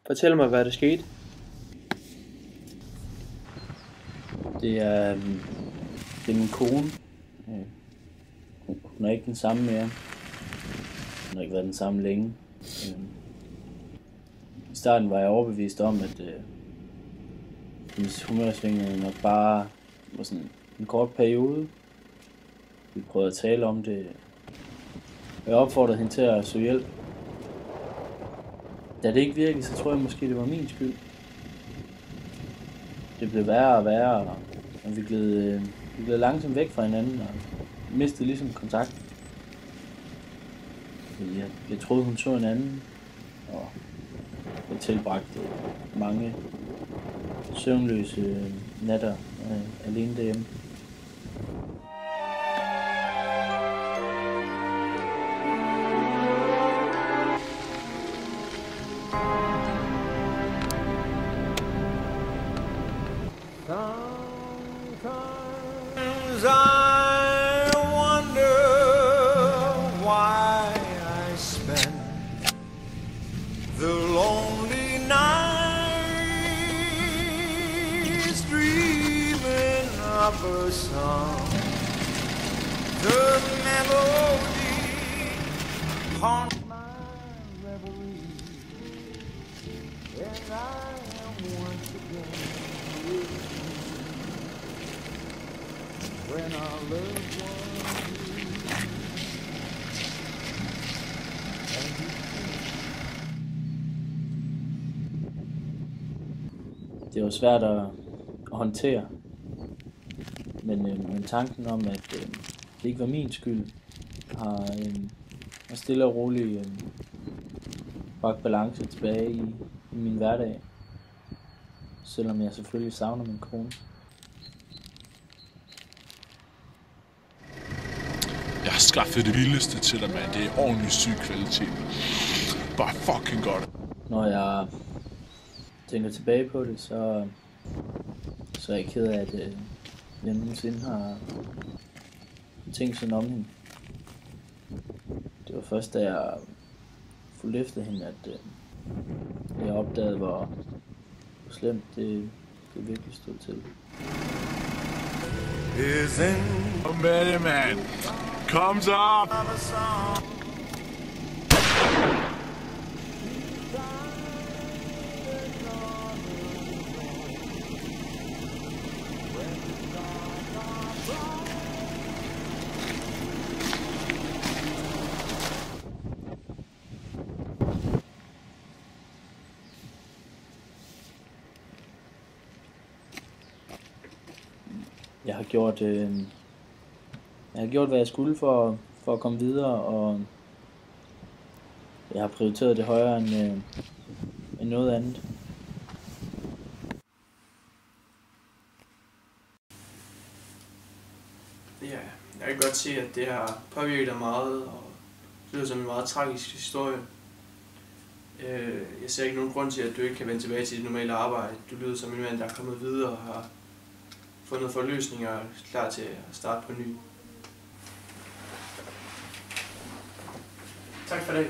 Fortæl mig, hvad der skete. Det er min kone. Hun er ikke den samme mere. Hun har ikke været den samme længe. I starten var jeg overbevist om, at hendes humørsvingninger nok bare var sådan en kort periode. Vi prøvede at tale om det. Jeg opfordrede hende til at søge hjælp. Da det ikke virkede, så tror jeg måske, det var min skyld. Det blev værre og værre, og vi gled langsomt væk fra hinanden og mistede ligesom kontakt. Jeg troede, hun så en anden, og jeg tilbragte mange søvnløse nætter alene derhjemme. Sometimes I wonder why I spend the lonely nights dreaming of a song. The melody haunts my reverie, and I am once again with you. When our loved ones Det var svært at håndtere, men tanken om, at det ikke var min skyld, har stille og roligt bragt balance tilbage i min hverdag, selvom jeg selvfølgelig savner min kone. Jeg har skaffet det vildeste til dig, mand. Det er ordentlig syg kvalitet. Bare fucking godt. Når jeg tænker tilbage på det, så er jeg ked af, at jeg nogensinde har tænkt sådan om hende. Det var først, da jeg fulgte efter hende, at jeg opdagede, hvor slemt det virkelig stod til. Kom med det, mand. Kom så op. Jeg har gjort, hvad jeg skulle for at komme videre, og jeg har prioriteret det højere end noget andet. Ja, jeg kan godt se, at det har påvirket dig meget, og det lyder som en meget tragisk historie. Jeg ser ikke nogen grund til, at du ikke kan vende tilbage til dit normale arbejde. Du lyder som en mand, der er kommet videre og har fundet forløsninger og er klar til at starte på ny. Tak for det.